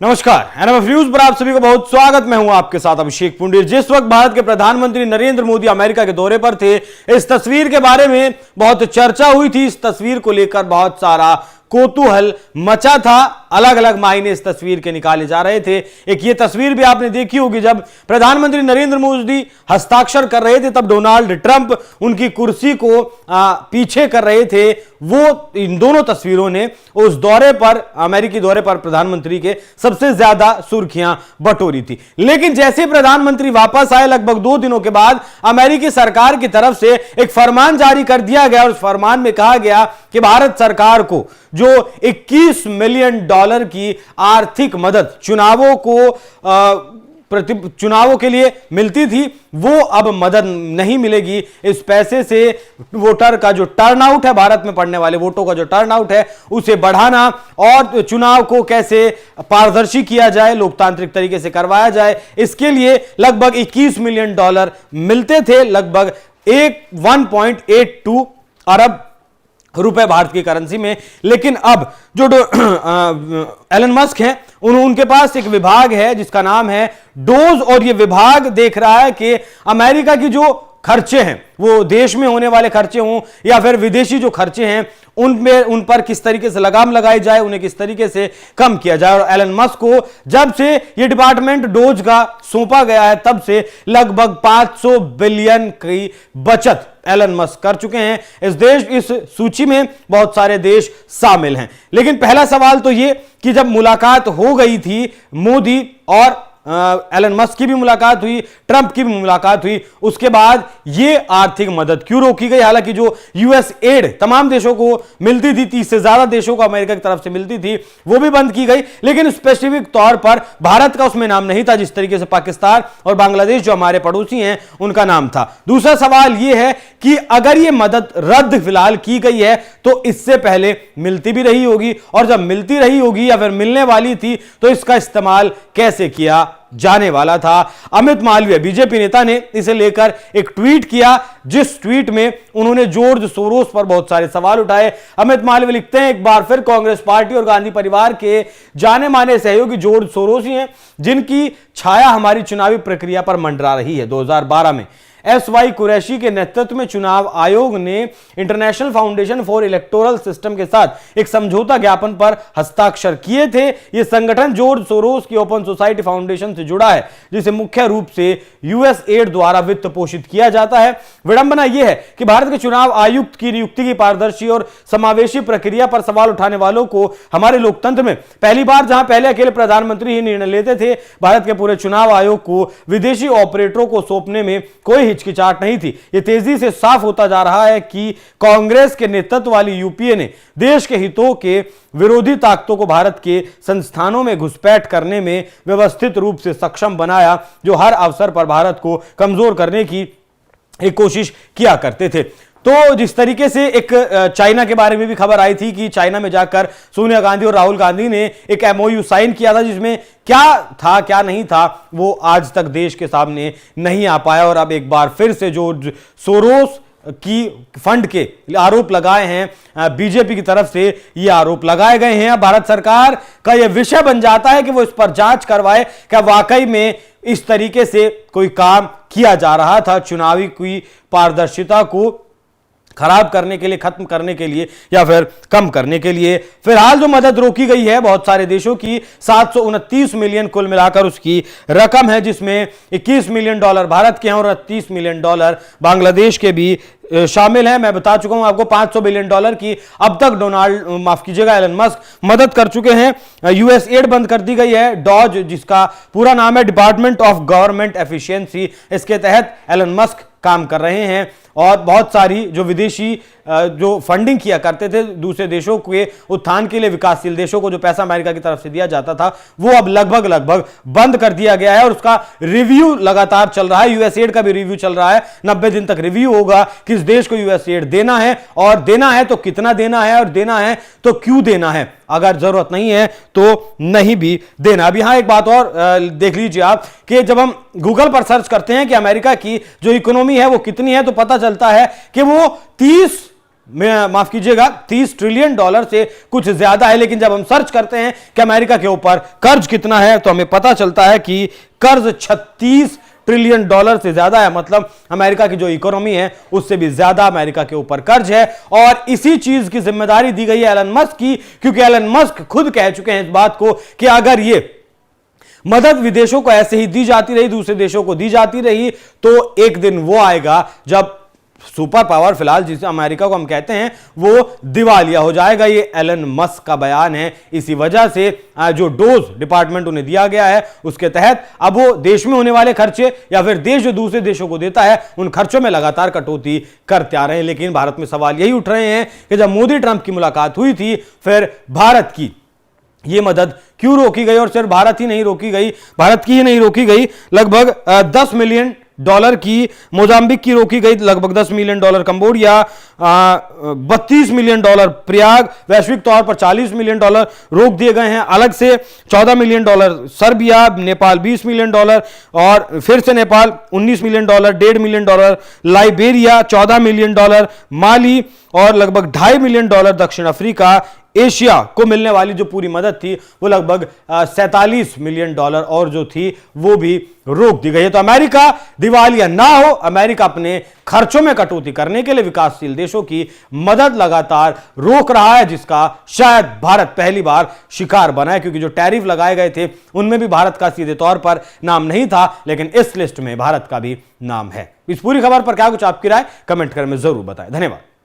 नमस्कार, NMF news पर आप सभी को बहुत स्वागत। मैं हूं आपके साथ अभिषेक पुंडीर। जिस वक्त भारत के प्रधानमंत्री नरेंद्र मोदी अमेरिका के दौरे पर थे, इस तस्वीर के बारे में बहुत चर्चा हुई थी। इस तस्वीर को लेकर बहुत सारा कौतूहल मचा था। अलग अलग मायने इस तस्वीर के निकाले जा रहे थे। एक ये तस्वीर भी आपने देखी होगी, जब प्रधानमंत्री नरेंद्र मोदी हस्ताक्षर कर रहे थे तब डोनाल्ड ट्रंप उनकी कुर्सी को पीछे कर रहे थे। वो इन दोनों तस्वीरों ने उस दौरे पर, अमेरिकी दौरे पर प्रधानमंत्री के सबसे ज्यादा सुर्खियां बटोरी थी। लेकिन जैसे प्रधानमंत्री वापस आए, लगभग 2 दिनों के बाद अमेरिकी सरकार की तरफ से एक फरमान जारी कर दिया गया और उस फरमान में कहा गया कि भारत सरकार को जो 21 मिलियन डॉलर की आर्थिक मदद चुनावों के लिए मिलती थी, वो अब मदद नहीं मिलेगी। इस पैसे से वोटर का जो टर्नआउट है, भारत में पड़ने वाले वोटों का जो टर्नआउट है, उसे बढ़ाना और चुनाव को कैसे पारदर्शी किया जाए, लोकतांत्रिक तरीके से करवाया जाए, इसके लिए लगभग 21 मिलियन डॉलर मिलते थे। लगभग 1.82 अरब रुपए भारत की करेंसी में। लेकिन अब जो एलन मस्क हैं, उनके पास एक विभाग है जिसका नाम है डोज, और यह विभाग देख रहा है कि अमेरिका की जो खर्चे हैं, वो देश में होने वाले खर्चे हों या फिर विदेशी जो खर्चे हैं, उन पर किस तरीके से लगाम लगाई जाए, उन्हें किस तरीके से कम किया जाए। और एलन मस्क को जब से ये डिपार्टमेंट डोज का सौंपा गया है, तब से लगभग 500 बिलियन की बचत एलन मस्क कर चुके हैं। इस सूची में बहुत सारे देश शामिल हैं। लेकिन पहला सवाल तो ये कि जब मुलाकात हो गई थी, मोदी और एलन मस्क की भी मुलाकात हुई, ट्रंप की भी मुलाकात हुई, उसके बाद यह आर्थिक मदद क्यों रोकी गई? हालांकि जो यूएस एड तमाम देशों को मिलती थी, 30 से ज्यादा देशों को अमेरिका की तरफ से मिलती थी, वो भी बंद की गई। लेकिन स्पेसिफिक तौर पर भारत का उसमें नाम नहीं था, जिस तरीके से पाकिस्तान और बांग्लादेश जो हमारे पड़ोसी हैं उनका नाम था। दूसरा सवाल यह है कि अगर यह मदद रद्द फिलहाल की गई है, तो इससे पहले मिलती भी रही होगी, और जब मिलती रही होगी या फिर मिलने वाली थी, तो इसका इस्तेमाल कैसे किया जाने वाला था? अमित मालवीय, बीजेपी नेता, ने इसे लेकर एक ट्वीट किया, जिस ट्वीट में उन्होंने जॉर्ज सोरोस पर बहुत सारे सवाल उठाए। अमित मालवीय लिखते हैं, एक बार फिर कांग्रेस पार्टी और गांधी परिवार के जाने माने सहयोगी जॉर्ज सोरोस ही हैं जिनकी छाया हमारी चुनावी प्रक्रिया पर मंडरा रही है। 2012 में एस.वाई. कुरैशी के नेतृत्व में चुनाव आयोग ने international foundation for electoral system के साथ एक समझौता ज्ञापन पर हस्ताक्षर किए थे। यह संगठन जॉर्ज सोरोस की ओपन सोसाइटी फाउंडेशन से जुड़ा है, जिसे मुख्य रूप से यूएस एड द्वारा वित्त पोषित किया जाता है। विडंबना यह है कि भारत के चुनाव आयुक्त की नियुक्ति की पारदर्शी और समावेशी प्रक्रिया पर सवाल उठाने वालों को हमारे लोकतंत्र में पहली बार, जहां पहले अकेले प्रधानमंत्री ही निर्णय लेते थे, भारत के पूरे चुनाव आयोग को विदेशी ऑपरेटरों को सौंपने में कोई हिचकिचाहट नहीं थी। यह तेजी से साफ होता जा रहा है कि कांग्रेस के नेतृत्व वाली यूपीए ने देश के हितों के विरोधी ताकतों को भारत के संस्थानों में घुसपैठ करने में व्यवस्थित रूप से सक्षम बनाया, जो हर अवसर पर भारत को कमजोर करने की एक कोशिश किया करते थे। तो जिस तरीके से एक चाइना के बारे में भी खबर आई थी कि चाइना में जाकर सोनिया गांधी और राहुल गांधी ने एक एमओयू साइन किया था, जिसमें क्या था क्या नहीं था वो आज तक देश के सामने नहीं आ पाया। और अब एक बार फिर से जो सोरोस की फंड के आरोप लगाए हैं बीजेपी की तरफ से, ये आरोप लगाए गए हैं। अब भारत सरकार का यह विषय बन जाता है कि वो इस पर जांच करवाए, क्या वाकई में इस तरीके से कोई काम किया जा रहा था चुनावी की पारदर्शिता को खराब करने के लिए, खत्म करने के लिए, या फिर कम करने के लिए। फिलहाल जो मदद रोकी गई है बहुत सारे देशों की, 729 मिलियन कुल मिलाकर उसकी रकम है, जिसमें 21 मिलियन डॉलर भारत के हैं और 29 मिलियन डॉलर बांग्लादेश के भी शामिल है। मैं बता चुका हूं आपको 500 बिलियन डॉलर की अब तक एलन मस्क मदद कर चुके हैं। यूएस एड बंद कर दी गई है। डॉज, जिसका पूरा नाम है डिपार्टमेंट ऑफ गवर्नमेंट एफिशिएंसी, इसके तहत एलन मस्क काम कर रहे हैं। और बहुत सारी जो विदेशी जो फंडिंग किया करते थे दूसरे देशों के उत्थान के लिए, विकासशील देशों को जो पैसा अमेरिका की तरफ से दिया जाता था, वो अब लगभग बंद कर दिया गया है और उसका रिव्यू लगातार चल रहा है। यूएस एड का भी रिव्यू चल रहा है। 90 दिन तक रिव्यू होगा किस देश को यूएस एड देना है, और देना है तो कितना देना है, और देना है तो क्यों देना है। अगर जरूरत नहीं है तो नहीं भी देना। अब यहां एक बात और देख लीजिए आप कि जब हम गूगल पर सर्च करते हैं कि अमेरिका की जो इकोनॉमी है वो कितनी है, तो पता चलता है कि वो 30 माफ कीजिएगा 30 ट्रिलियन डॉलर से कुछ ज्यादा है। लेकिन जब हम सर्च करते हैं कि अमेरिका के ऊपर कर्ज कितना है तो हमें पता चलता है कि कर्ज 36 ट्रिलियन डॉलर से ज्यादा है। मतलब अमेरिका की जो इकोनॉमी है उससे भी ज्यादा अमेरिका के ऊपर कर्ज है। और इसी चीज की जिम्मेदारी दी गई है एलन मस्क की, क्योंकि एलन मस्क खुद कह चुके हैं इस बात को कि अगर ये मदद विदेशों को ऐसे ही दी जाती रही, दूसरे देशों को दी जाती रही, तो एक दिन वो आएगा जब सुपर पावर, फिलहाल जिसे अमेरिका को हम कहते हैं, वो दिवालिया हो जाएगा। ये एलन मस्क का बयान है। इसी वजह से जो डोज डिपार्टमेंट उन्हें दिया गया है उसके तहत अब वो देश में होने वाले खर्चे या फिर देश जो दूसरे देशों को देता है उन खर्चों में लगातार कटौती करते आ रहे हैं। लेकिन भारत में सवाल यही उठ रहे हैं कि जब मोदी ट्रंप की मुलाकात हुई थी, फिर भारत की ये मदद क्यों रोकी गई? और सिर्फ भारत ही नहीं रोकी गई, भारत की ही नहीं रोकी गई, लगभग 10 मिलियन डॉलर की मोजाम्बिक की रोकी गई, लगभग 10 million dollar Cambodia, 32 million dollar Prayag, वैश्विक तौर पर 40 मिलियन डॉलर रोक दिए गए हैं। अलग से 14 million dollar Serbia, Nepal 20 million dollar, और फिर से Nepal 19 million dollar, 1.5 million dollar Liberia, 14 million dollar Mali, और लगभग 2.5 मिलियन डॉलर दक्षिण अफ्रीका। एशिया को मिलने वाली जो पूरी मदद थी वो लगभग 47 मिलियन डॉलर और जो थी वो भी रोक दी गई है। तो अमेरिका दिवालिया ना हो, अमेरिका अपने खर्चों में कटौती करने के लिए विकासशील देशों की मदद लगातार रोक रहा है, जिसका शायद भारत पहली बार शिकार बना है, क्योंकि जो टैरिफ लगाए गए थे उनमें भी भारत का सीधे तौर पर नाम नहीं था, लेकिन इस लिस्ट में भारत का भी नाम है। इस पूरी खबर पर क्या कुछ आपकी राय कमेंट कर में जरूर बताएं। धन्यवाद।